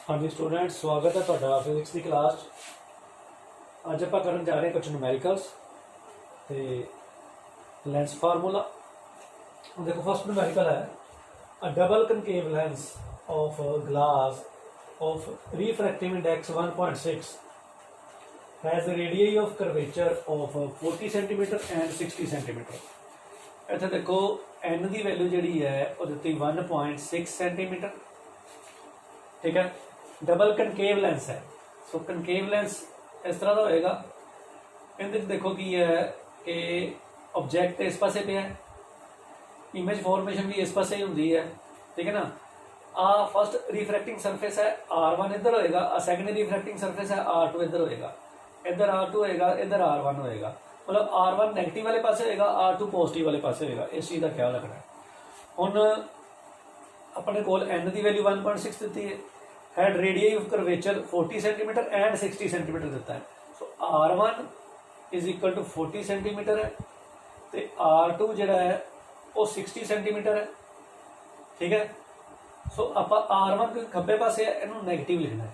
हाँ जी स्टूडेंट, स्वागत है ਤੁਹਾਡਾ फिजिक्स की क्लास। ਅੱਜ ਆਪਾਂ ਕਰਨ ਜਾ ਰਹੇ ਕੁਝ ਨੂਮੈਰੀਕਲਸ ਤੇ ਲੈਂਸ ਫਾਰਮੂਲਾ। देखो फर्स्ट numerical है a double concave lens of glass of refractive index 1.6 has a radii of curvature of 40 cm and 60 cm। ਇੱਥੇ ਦੇਖੋ n ਦੀ ਵੈਲਿਊ ਜਿਹੜੀ ਹੈ ਉਹ ਦਿੱਤੀ 1.6 cm, ठीक है। डबल कनकेव लेंस है, सो कनकेव लेंस इस तरह का होएगा। इहदे देखो की है कि ऑब्जेक्ट इस पासे पे है, इमेज फॉर्मेशन भी इस पासे ही होंदी है, ठीक है ना। आ फर्स्ट रिफ्रैक्टिंग सरफेस है R1 इधर होएगा, आ सैकेंड रिफ्रैक्टिंग सरफेस है R2 इधर होएगा, इधर R2 होएगा, इधर R1 होएगा। मतलब R1 नैगेटिव वाले पासे होएगा, R2 पॉजिटिव वाले पासे होएगा। इस चीज़ का ख्याल रखना है। हुण अपने कोल n की वैल्यू 1.6 दी है, had radii of curvature 40 centimetre and 60 centimetre दिता है। So R1 is equal to 40 centimetre है, तो R2 जिहड़ा है वो 60 सेंटीमीटर है, ठीक है। सो आप R1 के खब्बे पासे है, इनू नैगेटिव लिखना है,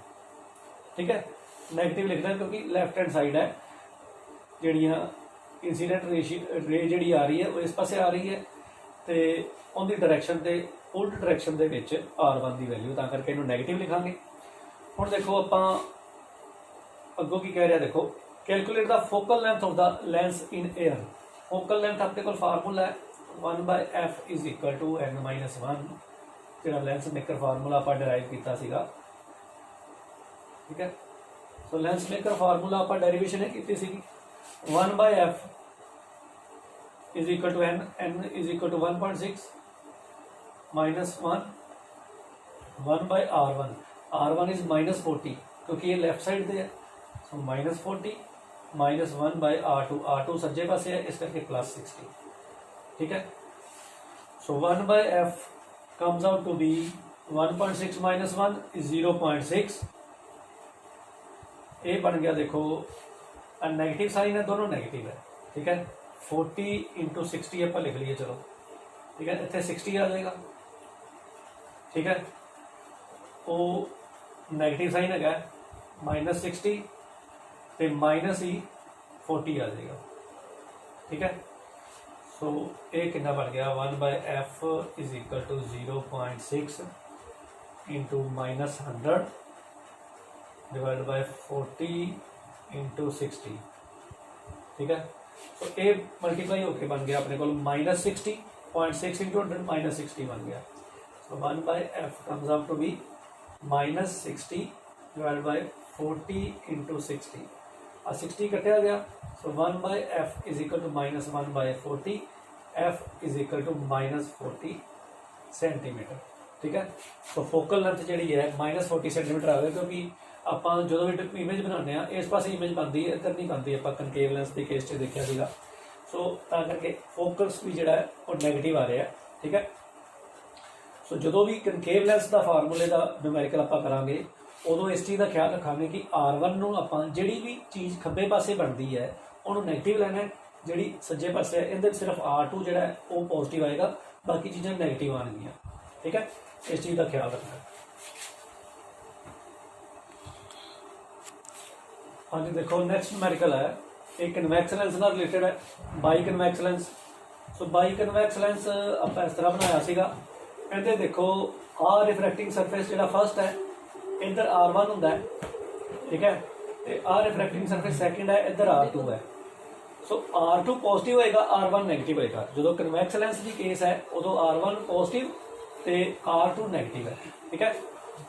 ठीक है। नैगेटिव लिखना है क्योंकि लैफ्ट हैंड साइड है, जिहड़ियां इंसीडेंट रे जिहड़ी आ रही है वो इस पासे आ रही है, तो उनकी डायरैक्शन से उल्ट डायरैक्शन के R1 की वैल्यू, तां करके इन्हू नैगेटिव लिखांगे। हुण देखो आपां अगों की कह रहा, देखो calculate the focal length of the lens in air. Focal length अपने कोल फार्मूला है 1/f is equal to n-1, जिहड़ा लेंस मेकर फार्मूला आपां डिराइव कीता सीगा, ठीक है। सो लेंस मेकर फार्मूला आपां डेरिवेशन कीती सीगी 1/f is equal to n is equal to 1.6 minus 1/R1। R1 is -40 क्योंकि ये लेफ्ट साइड पे है, सो -40 माइनस 1/R2। R2 सज्जे पासे है, इस करके +60, ठीक है। So 1/f comes out to be 1.6 minus 1 is 0.6। ये बन गया, देखो नेगेटिव साइन है, दोनों नेगेटिव है, ठीक है। 40 × 60 आप लिख लीजिए, चलो ठीक है। इतने 60 आ जाएगा, ठीक है। वो नैगेटिव साइन है -60 तो माइनस ही 40 आ जाएगा, ठीक है। सो ये कितना बन गया 1/f is equal to 0.6 into -100 divide by 40 × 60, ठीक है। सो ये मल्टीप्लाई होके बन गया अपने को -60.6 इंटू 100 -60 बन गया। So 1/f comes out to be -60 divided by 40 × 60। 60 कटा गया, so 1/f is equal to -1/40, f is equal to -40 centimetre, ठीक है। तो फोकल लेंथ जी है -40 सेंटीमीटर आ गया, क्योंकि आप जो भी इमेज बनाने इस पास इमेज बनती है, इधर नहीं बनती। आप कनकेव लेंस के केस से देखा सीगा, सो करके फोकस भी जोड़ा है वो नैगेटिव आ रहा है, ठीक है। सो जो भी कनकेव लेंस का फार्मूले का न्यूमेरिकल आप करांगे, उदों इस चीज़ का ख्याल रखांगे कि R1 नूं आपां जिहड़ी भी चीज़ खब्बे पासे बनती है उन्होंने नैगेटिव लेना है, जिहड़ी सज्जे पासे है इहदे सिर्फ R2 जिहड़ा है वो पॉजिटिव आएगा, बाकी चीज़ां नैगेटिव आएंगियां, ठीक है। इस चीज़ का ख्याल रखना है। हाँ जी, देखो नैक्सट न्यूमेरिकल है एक कन्वैक्स लेंस नाल रिलेटेड है, by convex lens. So by convex lens आप इस तरह बनाया सीगा। इहदे देखो आ रिफ्रैक्टिंग सरफेस जो फर्स्ट है इधर R1 होंदा है, ठीक है। तो आ रिफ्रैक्टिंग सरफेस सैकेंड है, इधर R2 है। सो R2 पॉजिटिव होएगा, R1 नैगेटिव होएगा। जो कन्वैक्स लेंस की केस है उदों R1 पॉजिटिव तो R2 नैगेटिव है, ठीक है।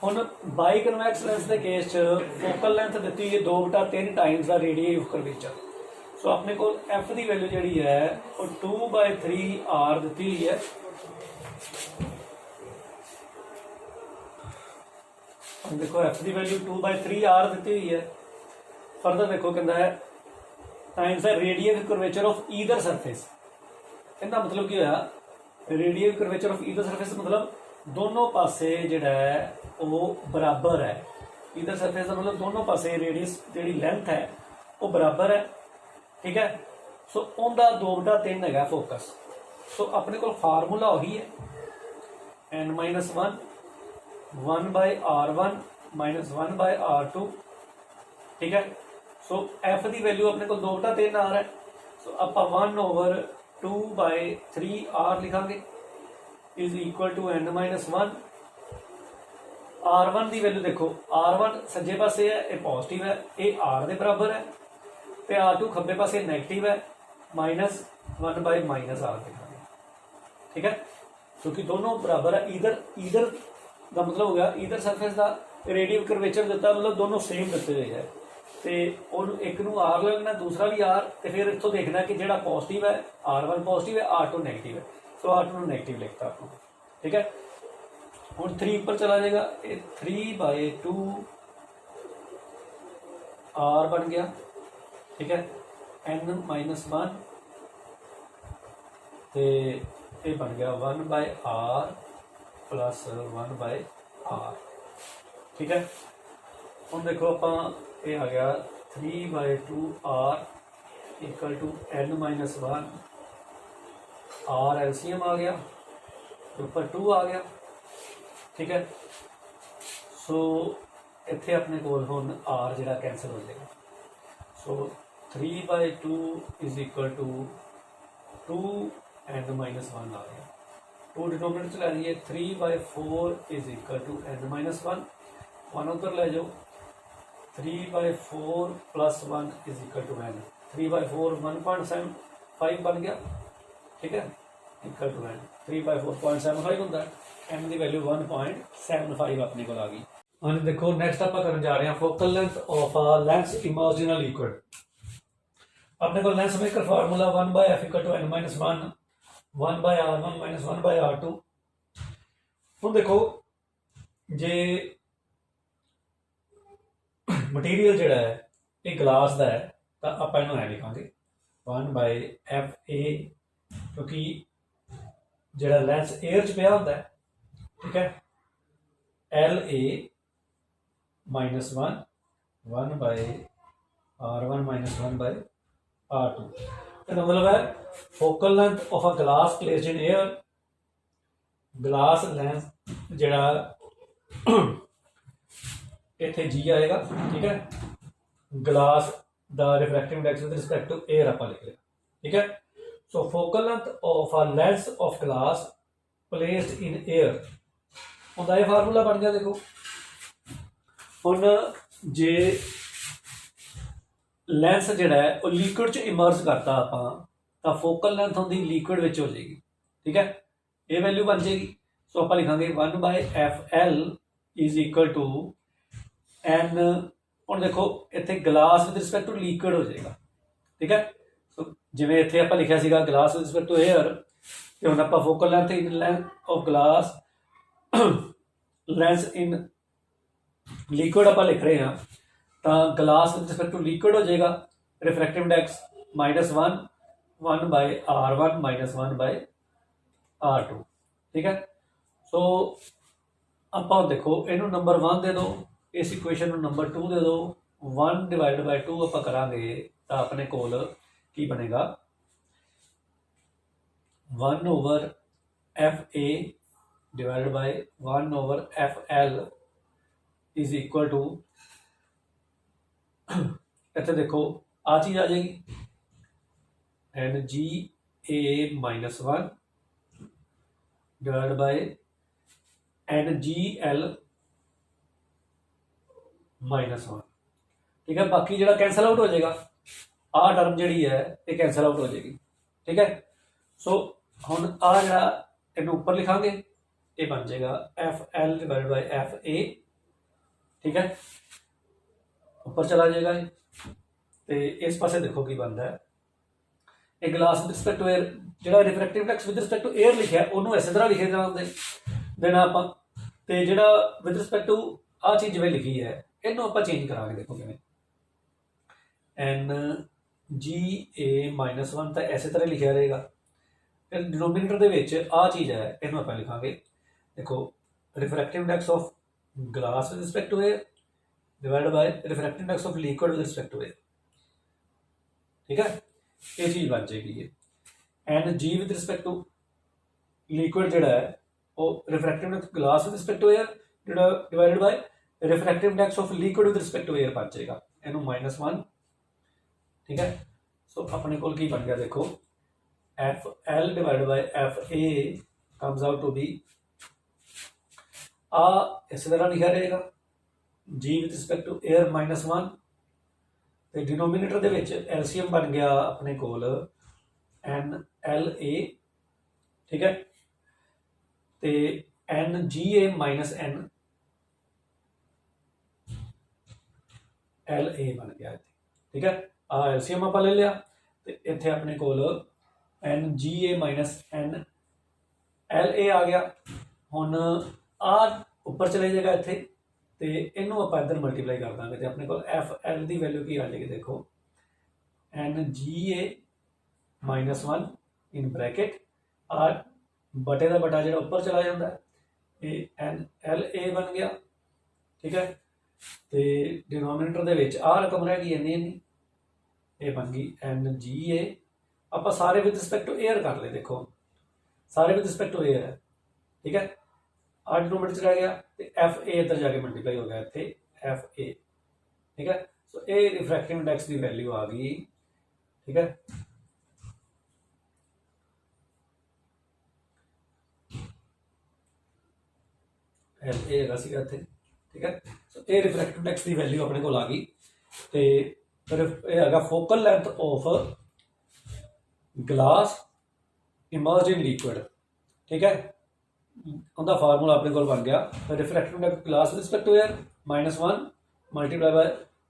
हुण बाई कन्वैक्स लेंस के केस फोकल लेंथ दी है 2/3 times the radius of curvature. So अपने को f की वैल्यू जी है वो 2/3 R दी हुई है। देखो f की वैल्यू 2/3 R दी हुई है। फर्दर देखो कहता है times the radius curvature of either surface. इहदा मतलब की होया, radius curvature of either surface मतलब दोनों पासे जिहड़ा है वो बराबर है। ईदर सरफेस का मतलब दोनों पासे रेडियस जी लेंथ है वो बराबर है, ठीक है। सो उनका 2/3 है फोकस। सो अपने को फार्मूला वही है n-1 1/R1 माइनस 1/r2। ठीक है, सो एफ की वैल्यू अपने को 2/3 आ रहा है, सो आप 1/2/3 r लिखांगे is equal to n-1। r1 की वैल्यू देखो, r1 सज्जे पासे है, ये पॉजिटिव है, ये r के बराबर है, तो r2 खब्बे पासे नैगेटिव है, -1/-r लिखांगे। ठीक है, क्योंकि दोनों बराबर है, ईदर का मतलब हो गया ईदर सरफेस का रेडियल कर्वेचर दिता, मतलब दोनों सेम दिते हुए है, तो एक नू r ले लेना, दूसरा भी r, तो फिर इतों देखना कि जो पॉजिटिव है r1 पॉजिटिव है, r2 नैगेटिव है, सो r2 नैगेटिव लिखता आपको। ठीक है, हूँ 3 ऊपर चला जाएगा, 3/2 r बन गया। ठीक है, n-1 तो ये बन गया 1/r प्लस 1/r। ठीक है, हम देखो आप ये आ गया 3/2r equal to n-1, r LCM आ गया, ऊपर 2 आ गया। ठीक है, सो इत्थे अपने कोल हुण r जिहड़ा कैंसल हो जाएगा, सो 3/2 इज इक्वल टू 2n-1 आ गया, 2 डिनोमिनेटर च लै जाइए, 3/4 इज इक्वल टू n-1, 1 उधर ले जाओ, 3/4 plus 1 is equal to n, 3/4 1.75 बन गया। ठीक है, इक्वल टू n, 3/4 0.75 होंदा है, n की वैल्यू 1.75 अपने को आ गई। हाँ देखो, नैक्सट आप करने जा रहे हैं focal length of a lens immersed in a liquid. अपने को lens maker formula 1/f equal to n-1 1/r1 minus 1/r2। हूँ देखो, जे मटीरियल जोड़ा है ये ग्लास का है, तो आप इन्हों ऐ लिखांगे 1/fa, क्योंकि जोड़ा लेंस एयर च पिया होंदा है। ठीक है, LA-1 1/r1 माइनस 1/r2। इसका मतलब है focal length of a glass placed in air, glass lens जोड़ा इत्थे जी आएगा। ठीक है, glass the refractive index with respect to air आप लिख लिया। ठीक है, so focal length of a lens of glass placed in air, उनका यह फार्मूला बन गया। देखो हुण जे लेंस जोड़ा है वो लिक्विड च इमर्ज करता आपां, तो फोकल लेंथ होंगी लिक्विड विच हो जाएगी। ठीक है, ये वैल्यू बन जाएगी, सो आप लिखांगे 1/fl is equal to n। हुण देखो इत्थे glass with respect to liquid हो जाएगा। ठीक है, सो जिवें इत्थे आपां लिखिया सीगा glass with respect to air, तो हुण आपां focal length in length of glass lens in liquid आप लिख रहे हैं, तो glass with respect to liquid हो जाएगा, refractive index -1 1/r1 minus 1/r2। ठीक है, सो आप देखो इनू नंबर 1 दे दो, इस इक्वेशन में नंबर 2 दे दो, 1/2 आप करांगे तो अपने कोल की बनेगा 1/fa divided by 1/fl is equal to, इतने देखो आ चीज आ जाएगी Nga-1 डिवाइड बाय Ngl-1। ठीक है, बाकी जो कैंसल आउट हो जाएगा, आ टर्म जी है ये कैंसल आउट हो जाएगी। ठीक है, सो हम आ जरा इन उपर लिखांगे, ये बन जाएगा FL डिवाइड बाय FA। ठीक है, ऊपर चला जाएगा ये, तो इस पासे देखो की बनता है, एक glass with respect to air, जो refractive index with respect to air लिखा है उन्होंने इस तरह लिखे देना आप, तो जो विद रिस्पेक्ट टू आ चीज़ जिवें लिखी है इनू आप चेंज करा, देखो किमें Nga-1 तो इस तरह लिखा रहेगा, फिर डिनोमिनेटर के आ चीज़ है इनू आप लिखांगे, देखो refractive index of glass with respect to air divide by refractive index of liquid with respect to air. ठीक है, ये चीज़ बन जाएगी ये Ng with respect to liquid जोड़ा है वो refractive index glass with respect to air divided by refractive index of liquid with respect to air बन जाएगा इनू -1। ठीक है, सो अपने को की बन गया देखो F L divide by F A comes out to be आ इस तरह लिखा रहेगा G with respect to air -1 ਤੇ डिनोमीनेटर ਦੇ ਵਿੱਚ एलसीएम बन गया अपने ਕੋਲ एन एल ए। ठीक है, ਤੇ N G A minus N L A बन गया इत्थे। ठीक है, आ एलसीएम आप ले लिया तो इत्थे अपने कोल N G A minus N L A आ गया। हुण आ उपर चले जाएगा इत्थे तो इनू आप इधर मल्टीप्लाई कर देंगे तो अपने को एफ एल की वैल्यू की आ जाएगी देखो N G A -1 in bracket आ बटे का बटा जो उपर चला जाता है ये एन एल ए बन गया। ठीक है, तो डिनोमीनेटर के आ रकम रह गई इन्नी ये बन गई एन जी ए। आप सारे विद रिस्पेक्ट टू एयर कर ले देखो सारे विद रिस्पेक्ट टू एयर है। ठीक है, 8 डिनोमीनेटर रह गया तो एफ ए इधर जाके मल्टीप्लाई हो गया इतने एफ ए। ठीक है, सो ये रिफ्रैक्टिव इंडेक्स की वैल्यू आ गई। ठीक है, एल ए है इतने। ठीक है, सो ये रिफ्रैक्टिव इंडेक्स की वैल्यू अपने को आ गई तो फिर यह focal length of glass immerse in liquid. ठीक है, उनका फार्मूला अपने को बन गया refractive index glass with respect to air -1 multiply by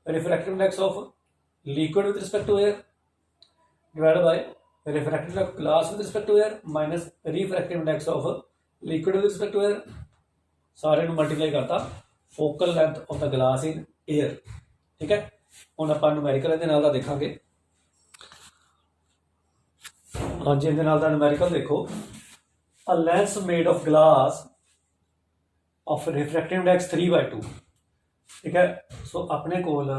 refractive index of liquid with respect to air divide by refractive index glass with respect to air minus refractive index of liquid with respect to air सारे multiply करता focal length of the glass in air. ठीक है, हम आप numerical के नाल देखा। हाँ जी, न्यूमेरिकल देखो a lens made of glass of refractive index 3/2। ठीक है, सो अपने कोल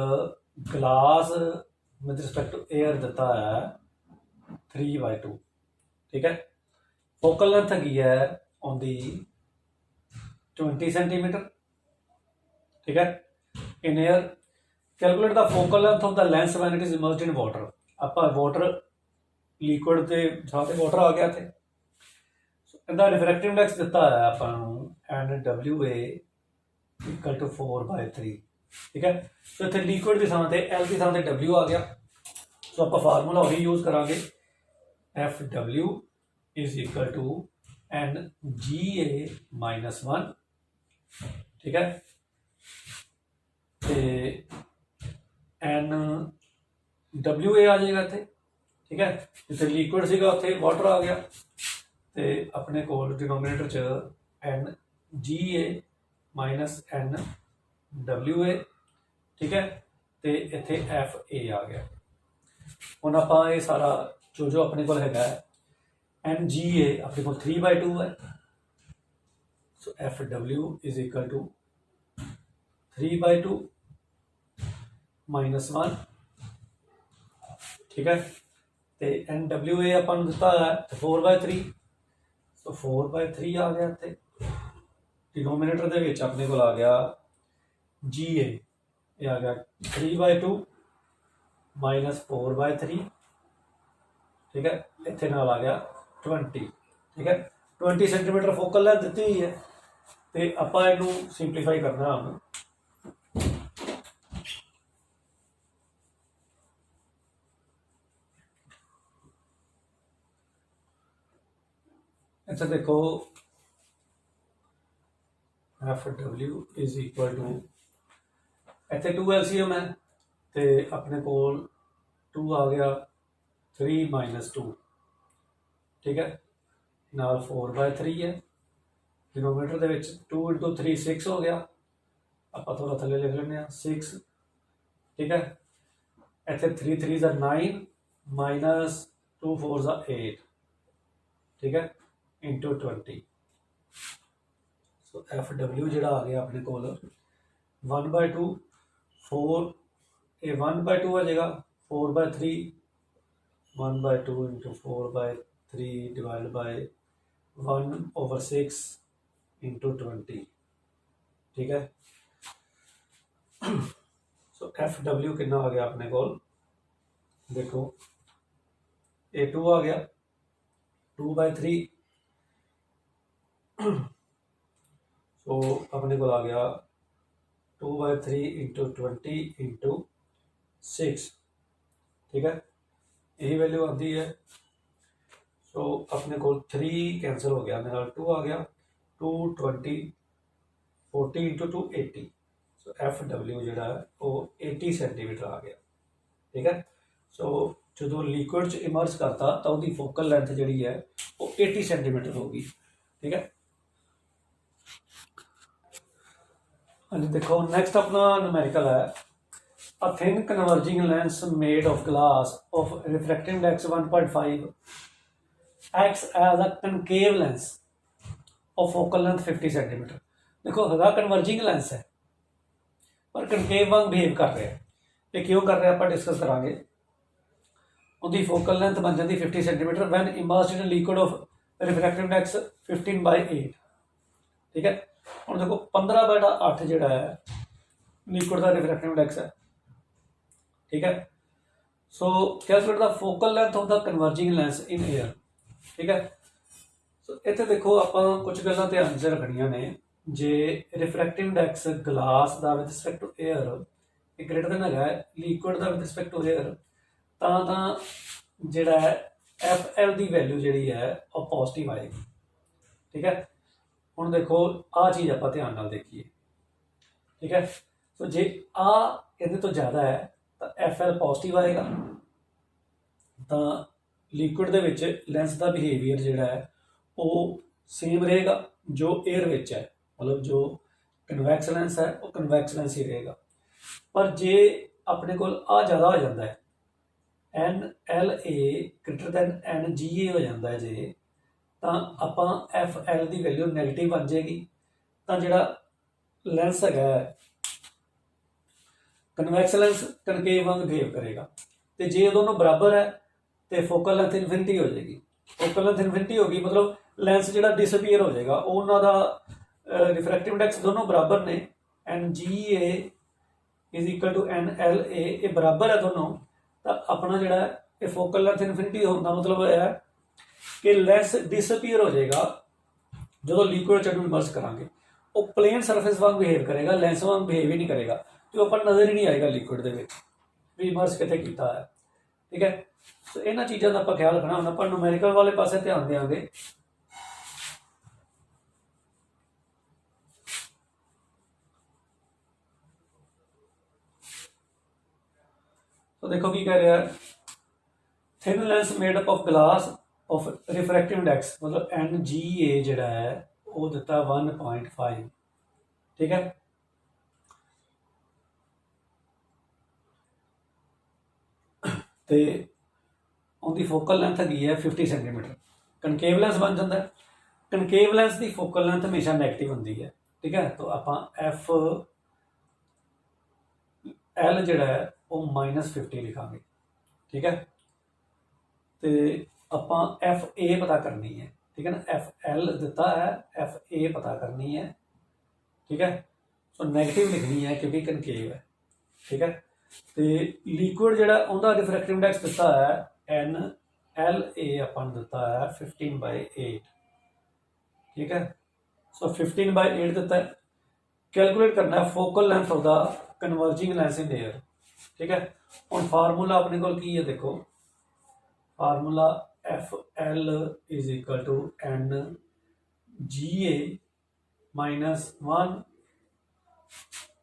glass with respect to air दिता है 3/2। ठीक है, फोकल लेंथ की है ऑन दी 20 सेंटीमीटर। ठीक है, in air calculate the focal length of the lens when it is emerged in water. आप वाटर लिक्विड के साथ वाटर आ गया थे इनका रिफ्रैक्टिव इंडेक्स दिता है आपको N W A equal to 4/3। ठीक है, तो इतने लिक्विड की थां एल की थां डबल्यू आ गया। सो आप फार्मूला वही यूज करा F W is equal to N G A -1। ठीक है, एन डबल्यू ए आ जाएगा इतने। ठीक है, जिथे लिक्विड से उत्थे वाटर आ गया तो अपने को डिनोमीनेटर च N G A minus N W ए। ठीक है, तो इतने एफ ए आ गया। हम आप ये सारा जो अपने को है एन जी ए अपने को 3/2 है। So F W is equal to 3/2 -1। ठीक है, तो एन डबल्यू ए अपन दिता है 4/3 तो 4/3 आ गया इतने। डिनोमीनेटर के अपने को आ गया जी ए आ गया 3/2 -4/3। ठीक है, इतने नाल आ गया 20। ठीक है, 20 सेंटीमीटर फोकल लेंथ दी हुई है तो आप इनू सिंपलीफाई करना हम अच्छा देखो F W is equal to इतने 2 एलसीएम है तो अपने को 2 आ गया 3 - 2। ठीक है, नाल 4/3 है। डिनोमीनेटर के 2 × 3 6 हो गया। आप थोड़ा थले लिख लें 6। ठीक है, इतने 3 3 9 -2 4 8। ठीक है, इंटू 20। सो एफ डबल्यू जो आ गया अपने को 1/2 4 ये 1/2 आ जाएगा 4/3 1/2 × 4/3 डिवाइड बाय 1/6 × 20। ठीक है, सो एफ डबल्यू कितना आ गया अपने को, देखो A2 आ गया 2/3, सो अपने को आ गया 2/3 इंटू 20 इंटू 6, ठीक है, यही वैल्यू आती है। सो अपने को 3 कैंसिल हो गया, मेरा 2 आ गया, 220 40 इंटू 2 80, सो एफ डबल्यू जोड़ा है वो 80 सेंटीमीटर आ गया, ठीक है। सो जो लिक्विड च इमर्ज करता तो उसकी फोकल लेंथ जी है वो 80 सेंटीमीटर होगी, ठीक है। हाँ जी, देखो नेक्स्ट अपना न्यूमेरिकल है, a thin converging lens made of glass of refractive index 1.5 acts as a concave lens of focal length 50 centimetre. देखो है कन्वर्जिंग लेंस है पर कनकेव वांग बिहेव कर रहे हैं, ये क्यों कर रहे हैं आप डिस्कस करांगे। उनकी फोकल लेंथ बन जाती 50 centimetre when immersed in liquid of refractive index 15/8, ठीक है। हम देखो 15/8 जोड़ा है लिक्विड का रिफ्रैक्टिव इंडेक्स है, ठीक है। सो calculate the focal length of the converging lens in air, ठीक है। सो इतने देखो आप कुछ गल्लां ध्यान च रखनियां ने, जे रिफ्रैक्टिव इंडेक्स ग्लास का with respect to air greater than है लिक्विड का विद रिस्पैक्ट टू एयर, जोड़ा है एफ एल की वैल्यू जी है वह पॉजिटिव आएगी, ठीक है। हम देखो आ चीज़ आप ध्यान नाल देखिए, ठीक है। सो जे आ ये तो ज़्यादा है तो एफ एल पॉजिटिव आएगा, तो लिक्विड दे विच लेंस का बिहेवियर जोड़ा है वो सेम रहेगा जो एयर विच है, मतलब जो कन्वैक्स लेंस है वो कन्वैक्स लेंस ही रहेगा। पर जे अपने को आ ज़्यादा हो जाता है NLA ग्रेटर दैन NGA हो जाता है जे, तो आप FL की वैल्यू नैगेटिव बन जाएगी, तो जोड़ा लेंस है कन्वैक्स लेंस कनकेव वांग बिहेव करेगा, तो जे दोनों बराबर है तो फोकल लेंथ इनफिनिटी हो जाएगी। फोकल लेंथ इनफिनिटी होगी मतलब लेंस जो डिसअपीयर हो जाएगा, उन्होंने रिफ्रैक्टिव इंडेक्स दोनों बराबर ने, NGA is equal to NLA ये बराबर है दोनों, तो अपना जोड़ा ये फोकल लेंथ इनफिनिटी होने का मतलब है कि लेंस डिसअपीयर हो जाएगा जो लिक्विड च इमर्स करांगे, वो प्लेन सरफेस वांग बिहेव करेगा, लेंस वांग बिहेव ही नहीं करेगा, तो अपन नज़र ही नहीं आएगा लिक्विड के भी इमर्स कितने किया है, ठीक है। सो इन्होंने चीज़ों का आप ख्याल रखना, हम आप न्यूमेरिकल वाले पासे ध्यान देंगे। तो देखो की कह रहा है, thin lens made up of glass of refractive index मतलब NGA जोड़ा है वो दिता 1.5, ठीक है। तो उनकी फोकल लेंथ है 50 सेंटीमीटर, कनकेव लेंस बन जाता है, कनकेव लेंस की फोकल लेंथ हमेशा नैगेटिव होंगी है, ठीक है। तो आप एफ एल जोड़ा है वो -50 लिखांगे, ठीक है। तो आप एफ ए पता करनी है, ठीक है ना, एफ एल दिता है, एफ ए पता करनी है, ठीक है। सो नैगेटिव लिखनी है क्योंकि कनकेव है, ठीक है। तो लिक्विड जोड़ा उनका रिफ्रैक्टिव इंडेक्स दिता है NLA अपन दिता है 15/8, ठीक है। सो 15/8 दिता है, कैलकुलेट करना है focal length of the converging lens in air, ठीक है। हम फार्मूला अपने को की है, देखो formula FL is equal to NGA -1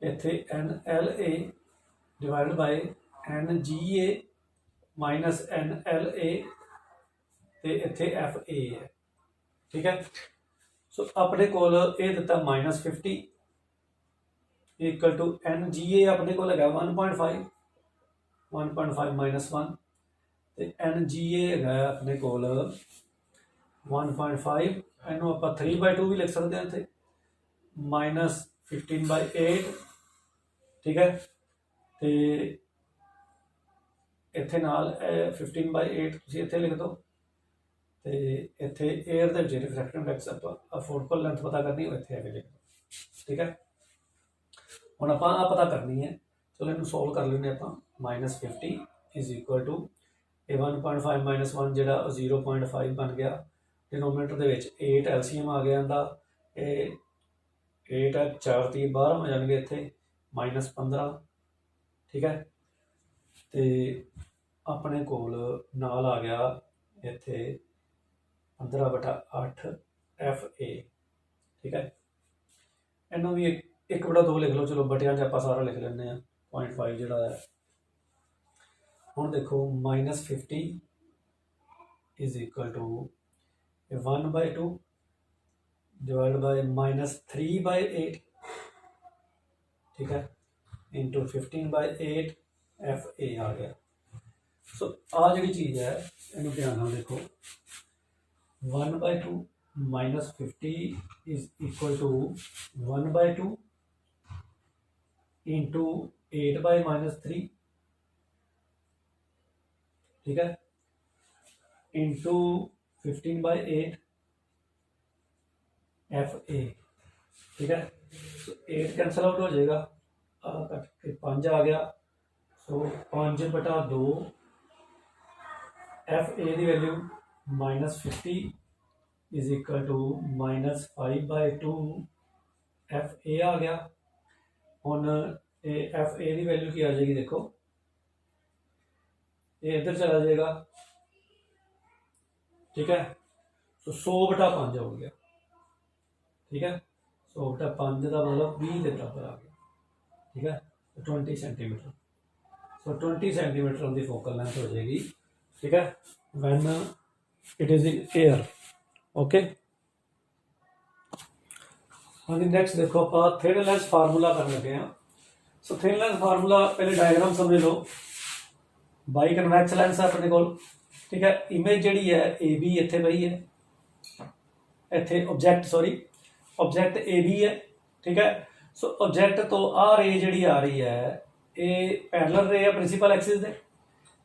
इत्थे NLA divide by NGA -NLA ते इत्थे FA है, ठीक है। सो अपने को ये दिता -50 इक्वल टू NGA अपने को है 1.5 -1 तो NGA है अपने को 1.5, इनू आप 3/2 भी लिख सकते हैं इतने -15/8, ठीक है। तो इत्थे नाल 15/8 तुसीं इत्थे लिख दो, तो इत्थे एयर के रिफ्रैक्टिव इंडेक्स आप फोकल लेंथ पता करनी हो इत्थे आके लिख दो, ठीक है। ਹੁਣ ਆਪਾਂ ਆ ਪਤਾ ਕਰਨੀ ਹੈ। ਚਲੋ ਇਹਨੂੰ ਸੋਲਵ ਕਰ ਲੈਂਦੇ ਆਪਾਂ। -50 ਇਜ਼ ਇਕੁਅਲ ਟੂ ਇਹ 1.5 ਮਾਈਨਸ 1 ਜਿਹੜਾ 0.5 ਬਣ ਗਿਆ। ਡਿਨੋਮੀਨੇਟਰ ਦੇ ਵਿੱਚ 8 ਐਲਸੀਐਮ ਆ ਗਿਆ ਇਹਦਾ। ਇਹ 8 ਹੈ, 4 ਤੀ 12 ਹੋ ਜਾਣਗੇ ਇੱਥੇ, -15। ਠੀਕ ਹੈ, ਤੇ ਆਪਣੇ ਕੋਲ ਨਾਲ ਆ ਗਿਆ ਇੱਥੇ 15/8 FA। ਠੀਕ ਹੈ, ਇਹਨੂੰ ਵੀ 1/2 ਲਿਖ ਲਓ। ਚਲੋ ਬਟਿਆਂ 'ਚ ਆਪਾਂ ਸਾਰਾ ਲਿਖ ਲੈਂਦੇ ਹਾਂ। 0.5 ਜਿਹੜਾ ਹੈ। ਹੁਣ ਦੇਖੋ -50 is equal to 1/2 divide by -3/8। ठीक है, इंटू 15/8 FA आ गया। सो आ जी चीज़ है इन्हू ध्यान नाल देखो। 1/2 -50 इज इक्वल टू 1/2 इंटू 8/-3। ठीक है, इंटू 15/8 FA। ठीक है, सो 8 कैंसल आउट हो जाएगा, कट के 5 आ गया। सो 5/2 FA की value -50 is equal to -5/2 FA आ गया। हुण FA की वैल्यू की आ जाएगी, देखो ये इधर चला जाएगा। ठीक है, तो 100/5 हो गया। ठीक है, 100/5 का मतलब 20 के बराबर आ गया। ठीक है, तो 20 सेंटीमीटर। सो 20 सेंटीमीटर उनकी फोकल लेंथ हो जाएगी। ठीक है, when it is in air. Okay, हाँ जी, नैक्सट देखो आप थिन लेंस फार्मूला कर लगे हैं। सो थिन लेंस फार्मूला पहले डायग्राम समझ लो। बाई कन्वैक्स लेंस है अपने को। ठीक है, इमेज जी है ए बी इत्थे पई है, इत्थे ऑब्जैक्ट ए बी है। ठीक है, सो ऑब्जैक्ट तो आ रे जी आ रही है, ये पैरेलल रे है प्रिंसीपल एक्सिस दे।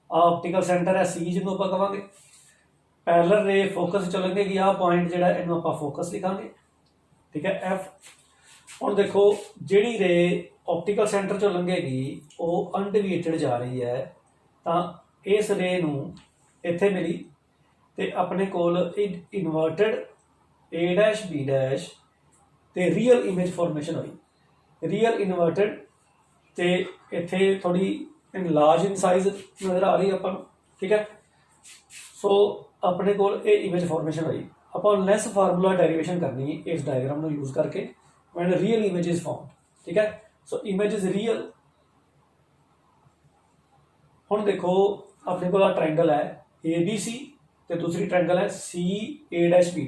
ऑप्टिकल सेंटर है सी जिन्हों आप कहांगे। पैरेलल रे फोकस चो लंघेगी, आ पॉइंट जिहड़ा इहनूं आपां फोकस लिखांगे। ठीक है, एफ। हुण देखो जिहड़ी रे ऑप्टिकल सेंटर चो लंघेगी वो अनडिविएटेड जा रही है, तो इस रे नूं इत्थे मिली ते अपने कोल इनवर्टेड A', B' ते रियल इमेज फॉर्मेशन हुई। रियल इनवर्टेड ते इत्थे थोड़ी लार्ज इन साइज नज़र आ रही है अपन। ठीक है, सो अपने कोल ये इमेज फॉर्मेशन हुई। अपन लेंस फार्मूला डेरिवेशन करनी है इस डायग्राम को यूज करके when real image is found. ठीक है, सो इमेज इज रियल। हुण देखो अपने को ट्रायंगल है ABC ते दूसरी ट्रायंगल है CA' B'।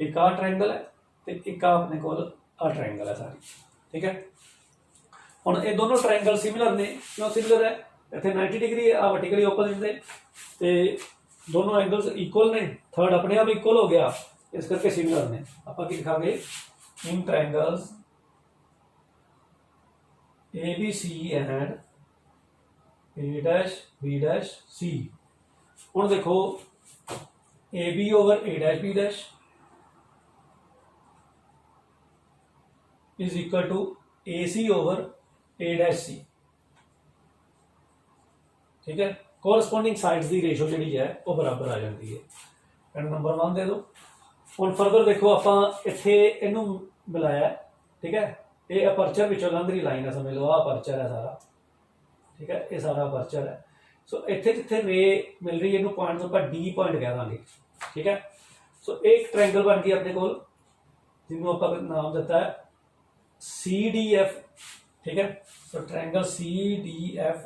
एक आ ट्रायंगल है ते एक आ अपने को ट्रायंगल है सारी। ठीक है, हुण ये दोनों ट्रायंगल सिमिलर ने। क्यों सिमिलर है? इत्थे 90 डिग्री है, आ वर्टिकली ओपोजिट ने, ते दोनों एंगल्स इक्वल ने। थर्ड अपने आप इक्वल हो गया, इस करके सिमिलर ने। आपां की लिखांगे in triangles ABC and A' B' C। हुण देखो AB over A' B' is equal to AC over A', ठीक है। कोरस्पोंडिंग साइड्स की रेशो जी है वो बराबर आ जाती है। एंड नंबर 1 दे दो। हुण फर्दर देखो आप इत्थे इनू मिलाया। ठीक है, ये अपर्चर विचों लंघ रही लाइन है, समझ लो आ अपर्चर है सारा। ठीक है, ये सारा अपर्चर है। सो इत्थे जिथे रे मिल रही है इनू पॉइंट आप D पॉइंट कह देंगे। ठीक है, सो एक ट्रायंगल बन गई अपने को जिन्हों आप नाम दिता है CDF। ठीक है, तो ट्रायंगल CDF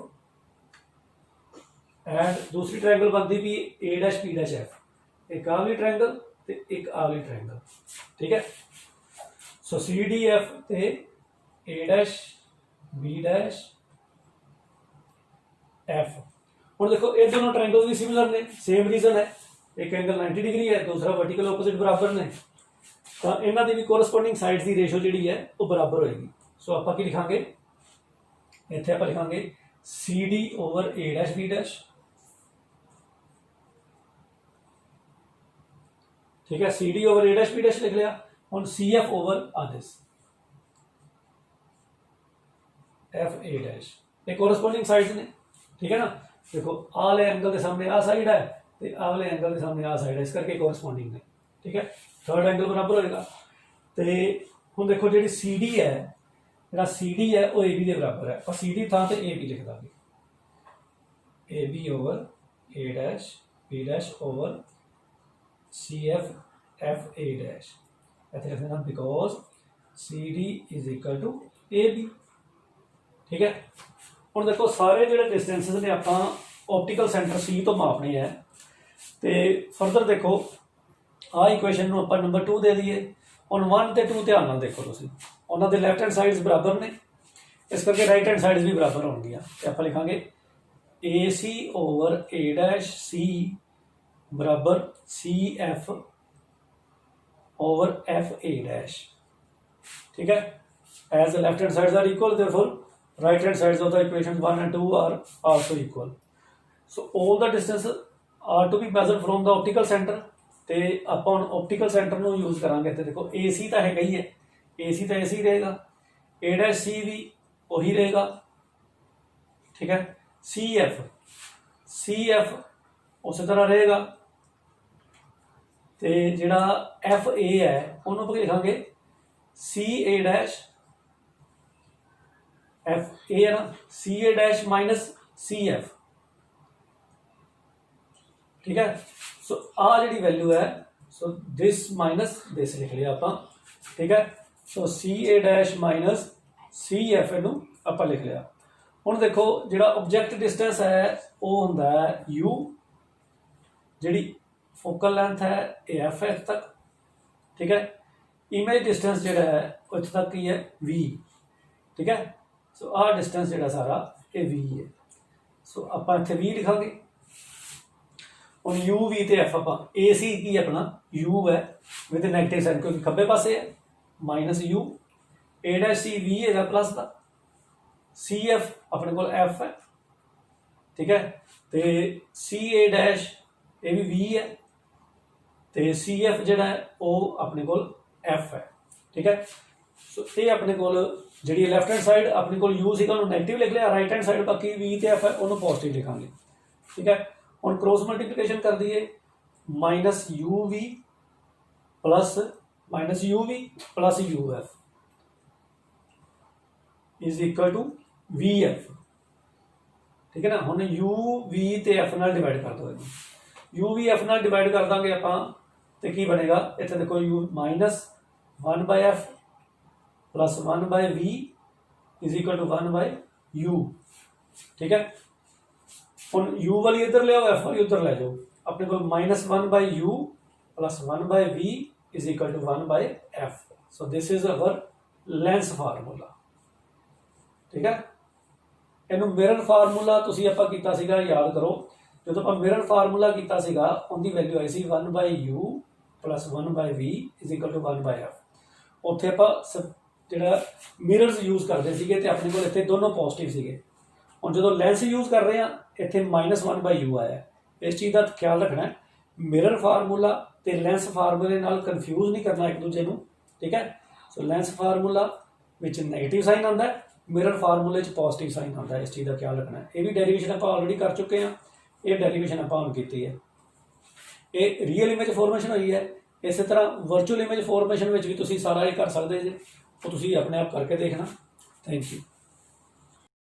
एंड दूसरी ट्रायंगल बनती भी A' B', एक आ वाली ट्रायंगल ते एक आ वाली ट्रायंगल। ठीक है, सो CDF ते A' B' F। और देखो ये दोनों ट्रायंगल भी सिमिलर ने, सेम रीजन है। एक एंगल 90 डिग्री है, दूसरा वर्टिकल ओपोजिट बराबर ने, तो इन्हों की भी कोरस्पोंडिंग साइड्स की रेशो जी है वो बराबर होएगी। सो आप लिखांगे इत्थे आप लिखांगे CD ओवर A' B'। ठीक है, CD ओवर A' B' लिख लिया। हुण CF over आदिस। F A dash ये कोरसपोंडिंग साइड्स ने, ठीक है ना। देखो आ वाले एंगल के सामने आ साइड है तो आ वाले एंगल के सामने आ साइड है, इस करके कोरसपोंडिंग ने, ठीक है। थर्ड एंगल बराबर होएगा। तो हुण देखो जी सी डी है, जो सी डी है वो ए बी के बराबर है, और सी डी थां ते ए बी लिख देंगे, A B over A dash B dash over C F A dash, इतने लिख देना because C D is equal to A B, ठीक है। हुण देखो सारे जो डिस्टेंसिस ने आपां ऑप्टिकल सेंटर सी तो मापने हैं। तो फरदर देखो आ इक्वेशन में आप नंबर 2 दे दीए। हुण 1 ते 2 ध्यान नाल देखो तुसीं, उन्होंने लैफ्ट हैंड साइड्स बराबर ने, इस करके राइट हैंड साइड्स भी बराबर होणगियां। ते आपां लिखांगे ए सी ओवर ए डैश सी बराबर C F over F A dash, ठीक है। As the left hand sides are equal therefore right hand sides of the equation 1 and 2 are also equal. So all the distances are to be measured from the optical center. ਤੇ ਆਪਾਂ optical centre ਨੂੰ use ਕਰਾਂਗੇ। ਤੇ ਦੇਖੋ AC ਤਾਂ ਹੈਗਾ ਹੀ ਹੈ, AC ਤਾਂ AC रहेगा, A डैश C भी वही रहेगा, ठीक है। CF उसी तरह रहेगा। ਤੇ ਜਿਹੜਾ FA है ਉਹਨੂੰ ਆਪਾਂ ਲਿਖਾਂਗੇ CA डैश एफ ए है ना, सी ए डैश माइनस सी एफ, ठीक है। सो आ जी वैल्यू है, सो दिस माइनस दिस लिख लिया आप, ठीक है। सो सी ए डैश माइनस सी एफ इनू आप लिख लिया। हुण देखो जिहड़ा ऑब्जेक्ट डिस्टेंस है वो हुंदा है यू, जिहड़ी फोकल लेंथ है ये एफ है इत्थे तक, ठीक है। इमेज डिस्टेंस जिहड़ा है वो इत्थे तक ही है वी, ठीक है। सो आ डिस्टेंस जो सारा ये वी है। सो आप इतने वी लिखांगे। हम यू वी तो एफ आप ए सी की अपना यू है विद नैगेटिव साइन क्योंकि खब्बे पासे है minus U, A dash C V है प्लस का, सी एफ अपने को एफ है, ठीक है। तो सी ए डैश ये भी वी है, तो सी एफ जोड़ा है वो अपने को एफ है, ठीक है। सो ये अपने को जी लैफ्ट हैंड साइड अपने को यू सी नैगेटिव लिख लिया, राइट हैंड साइड बाकी वी तो एफ है उन्होंने पॉजिटिव लिखांगे, ठीक है। हम क्रॉस मल्टीप्लीकेशन कर दिए minus U V plus U F is equal to V F, ठीक है ना। हम यू वी तो एफ नाल डिवाइड कर दो, यू वी एफ नाल डिवाइड कर देंगे आप तो की बनेगा इतने देखो U minus 1 by F plus 1 by V is equal to 1 by U, ठीक है। हम यू वाली इधर ले आओ, एफ वाली उधर ले जाओ, अपने को minus 1 by U plus 1 by V is equal to 1 by F. So this is our lens formula, ठीक है। इनू मिरर फार्मूला तुसीं आपां कीता सीगा, याद करो जो आपां मिरर फार्मूला कीता सीगा उनकी value I see 1 by U plus 1 by V is equal to 1 by F. उत्थे आपां ਜਿਹੜਾ ਮਿਰਰਸ यूज़ करते थे तो अपने को इतने दोनों पॉजिटिव सीगे। हम जो लेंस यूज़ कर रहे हैं इतने -1 बाय यू आया, इस चीज़ का ख्याल रखना है। मिरर फार्मूला तो लेंस फार्मूले नाल कन्फ्यूज नहीं करना एक दूजे को, ठीक है। So lens formula which negative sign आता है, मिरर फार्मूले पॉजिटिव साइन आता है, इस चीज़ का ख्याल रखना है। ये भी डेरीवेशन आप ऑलरेडी कर चुके हैं, ये डेरीवेशन आप की है, ये रियल इमेज फॉर्मेशन हुई है। इस तरह वर्चुअल इमेज फॉर्मेशन में भी तुम सारा ये कर सकते जी, तो तुम अपने आप करके देखना। Thank you.